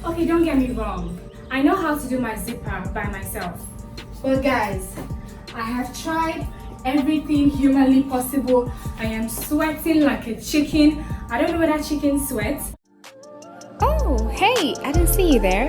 Okay, don't get me wrong. I know how to do my zipper by myself. But guys, I have tried everything humanly possible. I am sweating like a chicken. I don't know whether chicken sweats. Oh, hey, I didn't see you there.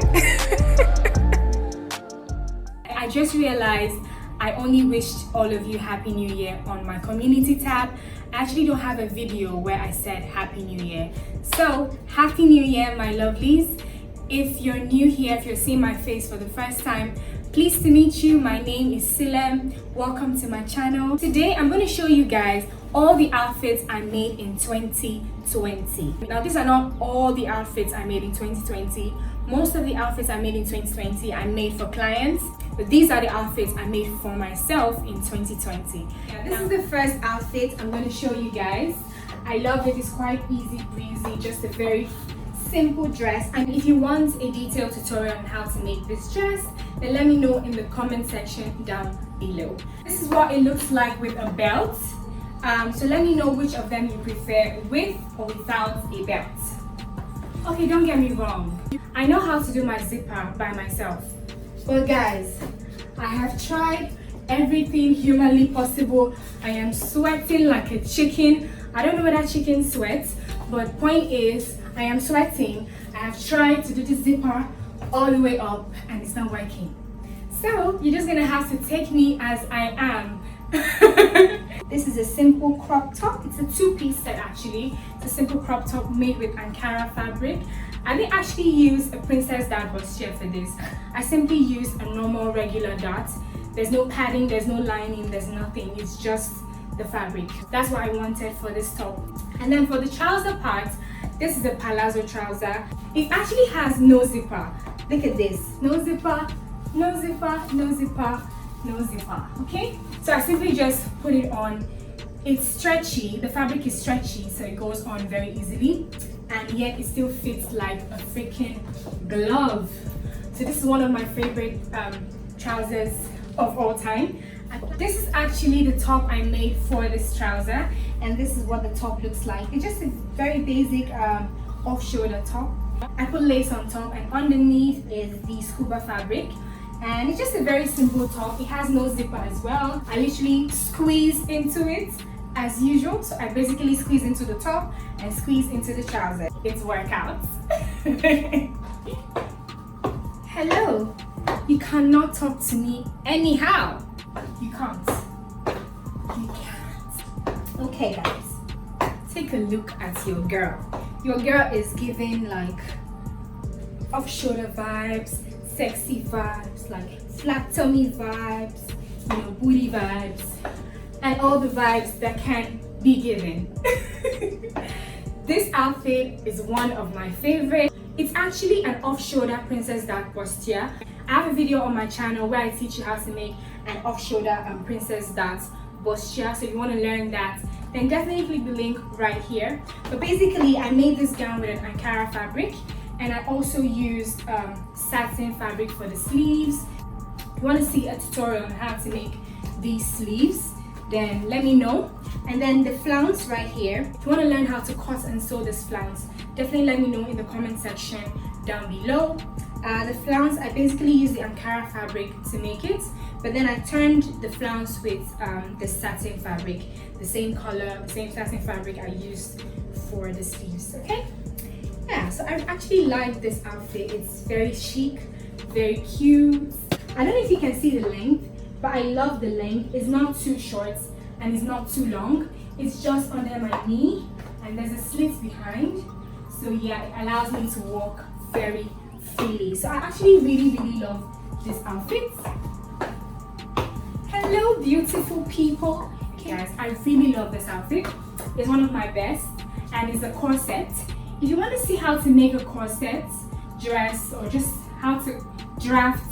I just realized I only wished all of you Happy New Year on my community tab. I actually don't have a video where I said Happy New Year. So, Happy New Year, my lovelies. If you're new here, if you're seeing my face for the first time, pleased to meet you. My name is Silem. Welcome to my channel. Today, I'm going to show you guys all the outfits I made in 2020. Now, these are not all the outfits I made in 2020. Most of the outfits I made in 2020 I made for clients, but these are the outfits I made for myself in 2020. This is the first outfit I'm going to show you guys. I love it. It's quite easy breezy, just a very simple dress. And if you want a detailed tutorial on how to make this dress, then let me know in the comment section down below. This is what it looks like with a belt. So let me know which of them you prefer, with or without a belt. Okay, don't get me wrong. I know how to do my zipper by myself. But guys, I have tried everything humanly possible. I am sweating like a chicken. I don't know whether chicken sweats, but point is, I am sweating. I have tried to do the zipper all the way up and it's not working. So you're just gonna have to take me as I am. This is a simple crop top. It's a two-piece set actually. It's a simple crop top made with Ankara fabric. I didn't actually use a princess dart bustier for this. I simply used a normal regular dart. There's no padding, there's no lining, there's nothing. It's just the fabric. That's what I wanted for this top. And then for the trouser part, this is a palazzo trouser. It actually has no zipper. Look at this. No zipper, no zipper, no zipper, no zipper. Okay? So I simply just put it on. It's stretchy. The fabric is stretchy, so it goes on very easily. And yet it still fits like a freaking glove. So this is one of my favorite trousers of all time. This is actually the top I made for this trouser, and this is what the top looks like. It's just a very basic off-shoulder top. I put lace on top, and underneath is the scuba fabric, and it's just a very simple top. It has no zipper as well. I literally squeeze into it as usual. So I basically squeeze into the top and squeeze into the trouser. It's workouts. Hello. You cannot talk to me anyhow. You can't. You can't. Okay, guys. Take a look at your girl. Your girl is giving like off-shoulder vibes, sexy vibes, like flat tummy vibes, you know, booty vibes, and all the vibes that can be given. This outfit is one of my favorites. It's actually an off-shoulder princess dart bustier. I have a video on my channel where I teach you how to make an off-shoulder princess dart bustier. So if you want to learn that, then definitely click the link right here. But basically, I made this gown with an Ankara fabric, and I also used satin fabric for the sleeves. If you want to see a tutorial on how to make these sleeves, then let me know. And then the flounce right here, if you want to learn how to cut and sew this flounce, definitely let me know in the comment section down below. The flounce, I basically used the Ankara fabric to make it, but then I turned the flounce with the satin fabric, the same color, the same satin fabric I used for the sleeves. Okay, yeah, so I actually like this outfit. It's very chic, very cute. I don't know if you can see the length, but I love the length. It's not too short and it's not too long. It's just under my knee, and there's a slit behind, so yeah, it allows me to walk very freely. So I actually really love this outfit. Hello beautiful people. Okay, guys, I really love this outfit. It's one of my best, and it's a corset. If you want to see how to make a corset dress, or just how to draft,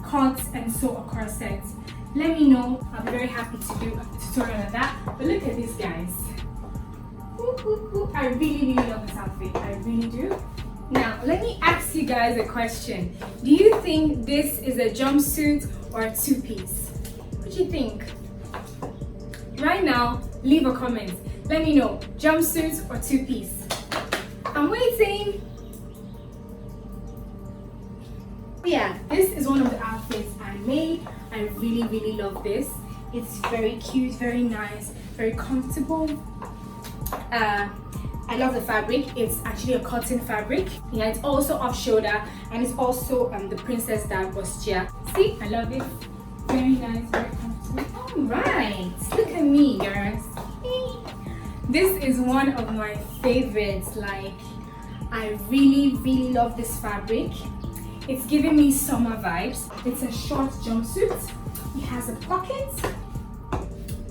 cut and sew a corset, let me know. I'll be very happy to do a tutorial on that. But look at this, guys. I really love this outfit. I really do. Now, let me ask you guys a question. Do you think this is a jumpsuit or a two-piece? What do you think? Right now, leave a comment. Let me know, jumpsuit or two-piece. I'm waiting. Yeah, this is one of the outfits I made. I really love this. It's very cute, very nice, very comfortable. I love the fabric. It's actually a cotton fabric. Yeah, it's also off shoulder, and it's also the princess that was here. See, I love it. Very nice, very comfortable. All right, look at me, girls. This is one of my favorites. Like, I really love this fabric. It's giving me summer vibes. It's a short jumpsuit. It has a pocket.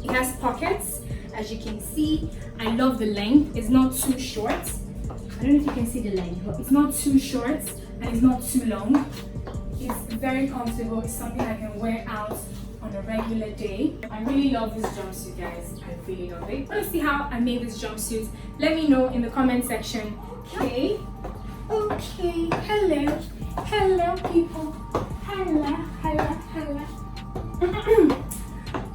It has pockets, as you can see. I love the length. It's not too short. I don't know if you can see the length, but it's not too short and it's not too long. It's very comfortable. It's something I can wear out on a regular day. I really love this jumpsuit, guys. I really love it. Want to see how I made this jumpsuit? Let me know in the comment section. Okay. Hello people. Hello.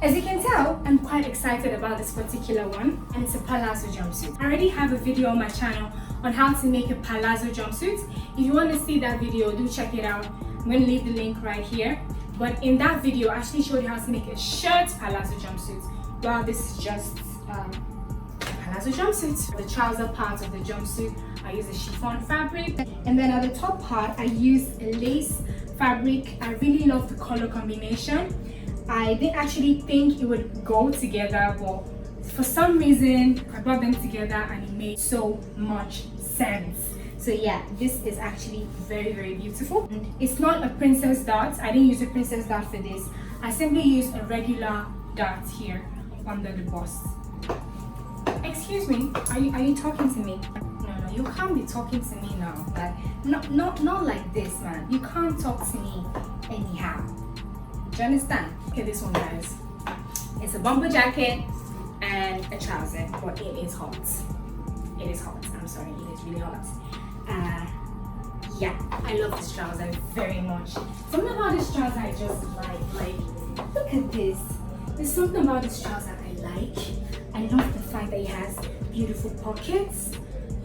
As you can tell, I'm quite excited about this particular one, and it's a palazzo jumpsuit. I already have a video on my channel on how to make a palazzo jumpsuit. If you want to see that video, do check it out. I'm going to leave the link right here. But in that video, I actually showed you how to make a shirt palazzo jumpsuit. Well, this is just palazzo jumpsuit. The trouser part of the jumpsuit, I use a chiffon fabric, and then at the top part, I use a lace fabric. I really love the color combination. I didn't actually think it would go together, but for some reason I brought them together and it made so much sense. So yeah, this is actually very beautiful. It's not a princess dot. I didn't use a princess dot for this. I simply used a regular dot here under the bust. Excuse me, are you talking to me? No, you can't be talking to me now. Like, not like this, man. You can't talk to me anyhow. Do you understand? Look at this one, guys. It's a bomber jacket and a trouser, but it is hot. It is hot. I'm sorry, it is really hot. Yeah, I love this trouser very much. Something about this trouser I just like, look at this. There's something about this trouser I like. I love the fact that it has beautiful pockets,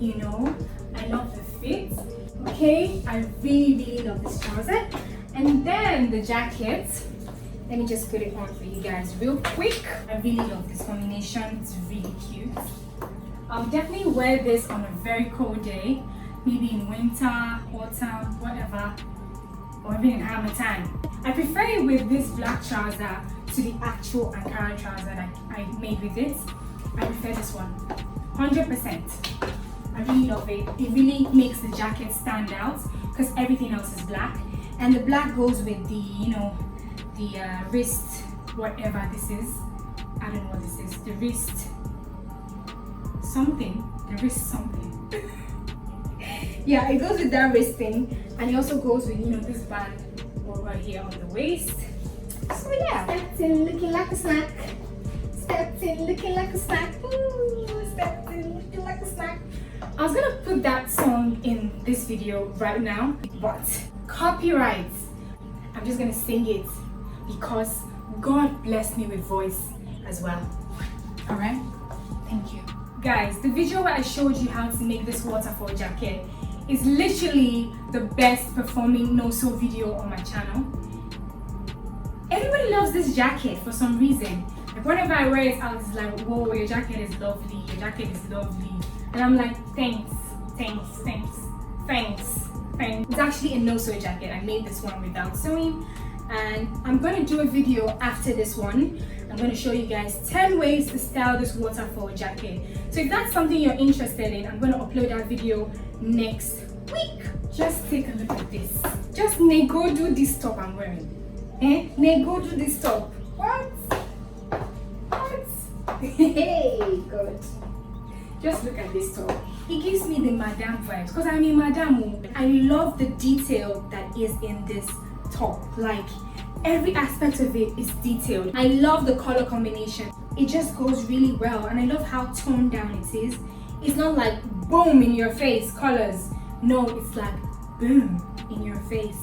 you know. I love the fit. Okay, I really love this trouser. And then the jacket, let me just put it on for you guys real quick. I really love this combination. It's really cute. I'll definitely wear this on a very cold day, maybe in winter, autumn, whatever, or even in Hamatan. I prefer it with this black trouser to the actual Ankara trouser that I made with it. I prefer this one, 100%. I really love it. It really makes the jacket stand out because everything else is black. And the black goes with the, you know, the wrist, whatever this is. I don't know what this is. The wrist something. Yeah, it goes with that wrist thing, and it also goes with, you know, this band over here on the waist. So yeah, stepped in looking like a snack. Stepped in looking like a snack. Ooh, stepped in looking like a snack. I was gonna put that song in this video right now, but copyright. I'm just gonna sing it because God blessed me with voice as well. Alright? Thank you. Guys, the video where I showed you how to make this waterfall jacket is literally the best performing no-sew video on my channel. Everybody loves this jacket for some reason. Like whenever I wear it out, it's like, whoa, your jacket is lovely, your jacket is lovely. And I'm like, thanks. It's actually a no-sew jacket. I made this one without sewing. And I'm going to do a video after this one. I'm going to show you guys 10 ways to style this waterfall jacket. So if that's something you're interested in, I'm going to upload that video next week. Just take a look at this. Just go do this top I'm wearing. Go do this top. What? Hey, God. Just look at this top. It gives me the madame vibes because I'm a madame. I love the detail that is in this top. Like every aspect of it is detailed. I love the color combination. It just goes really well, and I love how toned down it is. It's not like boom in your face colors. No, it's like boom in your face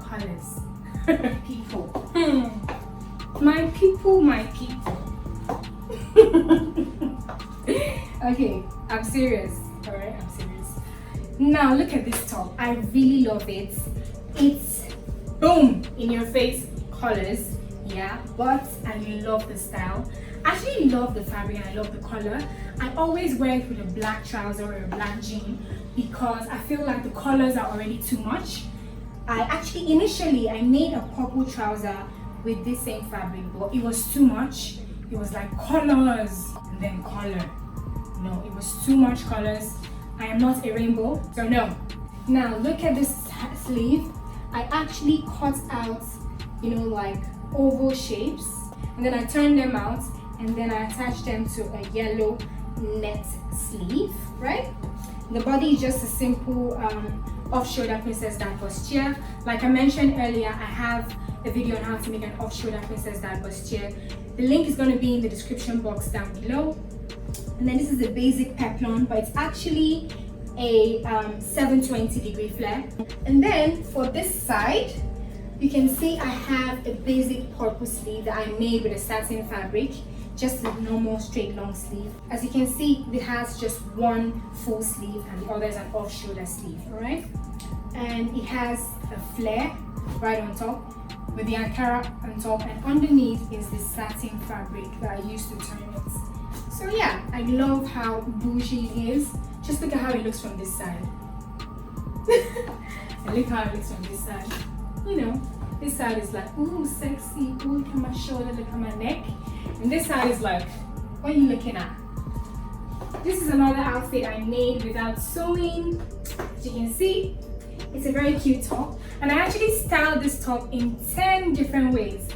colors. People. My people. Okay, I'm serious. Alright, I'm serious. Now look at this top. I really love it. It's boom in your face colors, yeah, but I love the style. I actually love the fabric and I love the color. I always wear it with a black trouser or a black jean because I feel like the colors are already too much. Initially I made a purple trouser with this same fabric, but it was too much. It was like colors and then color. No, it was too much colors. I am not a rainbow, so no. Now look at this sleeve. I actually cut out, like oval shapes, and then I turned them out, and then I attached them to a yellow net sleeve, right? The body is just a simple off-shoulder princess dad bustier. Like I mentioned earlier, I have a video on how to make an off-shoulder princess dad bustier. The link is going to be in the description box down below. And then this is a basic peplon, but it's actually a 720-degree flare. And then for this side, you can see I have a basic purple sleeve that I made with a satin fabric, just a normal straight long sleeve. As you can see, it has just one full sleeve and the other is an off-shoulder sleeve, all right? And it has a flare right on top with the Ankara on top, and underneath is the satin fabric that I used to turn it. So yeah, I love how bougie it is. Just look at how it looks from this side. And look how it looks from this side. This side is like, ooh, sexy, ooh, look at my shoulder, look at my neck. And this side is like, what are you looking at? This is another outfit I made without sewing. As you can see, it's a very cute top. And I actually styled this top in 10 different ways.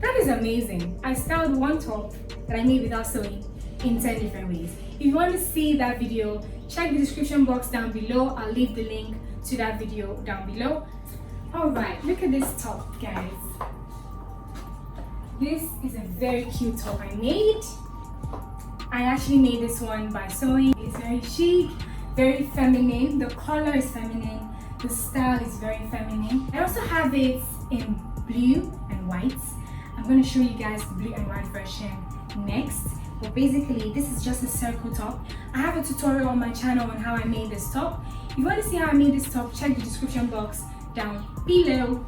That is amazing. I styled one top that I made without sewing in 10 different ways. If you want to see that video, check the description box down below. I'll leave the link to that video down below. Alright, look at this top, guys. This is a very cute top I made. I actually made this one by sewing. It's very chic, very feminine. The color is feminine. The style is very feminine. I also have it in blue and white. I'm going to show you guys the blue and white version next. But basically, this is just a circle top. I have a tutorial on my channel on how I made this top. If you want to see how I made this top, check the description box down below.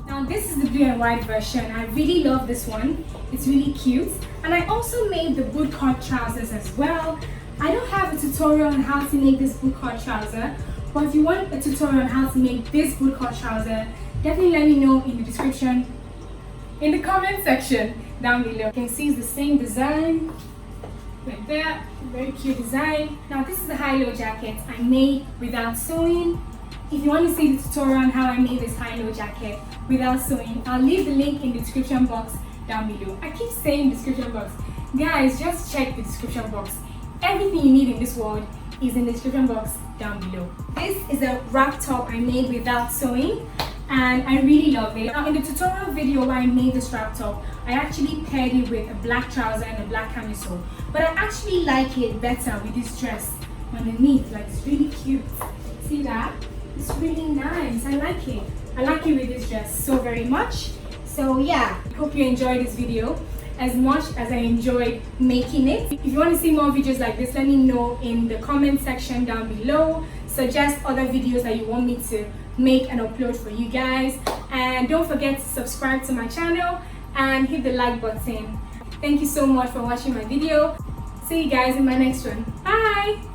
Now this is the blue and white version. I really love this one. It's really cute. And I also made the bootcut trousers as well. I don't have a tutorial on how to make this bootcut trouser, but if you want a tutorial on how to make this bootcut trouser, definitely let me know in the description, in the comment section down below. You can see it's the same design, like that, very cute design. Now this is the high-low jacket I made without sewing. If you want to see the tutorial on how I made this high-low jacket without sewing, I'll leave the link in the description box down below. I keep saying description box. Guys, just check the description box. Everything you need in this world is in the description box down below. This is a wrap top I made without sewing, and I really love it. Now in the tutorial video where I made this wrap top, I actually paired it with a black trouser and a black camisole, but I actually like it better with this dress underneath. Like, it's really cute. See that? It's really nice. I like it. I like it with this dress so very much. So yeah, I hope you enjoyed this video as much as I enjoyed making it. If you want to see more videos like this, let me know in the comment section down below. Suggest other videos that you want me to make and upload for you guys. And don't forget to subscribe to my channel and hit the like button. Thank you so much for watching my video. See you guys in my next one. Bye!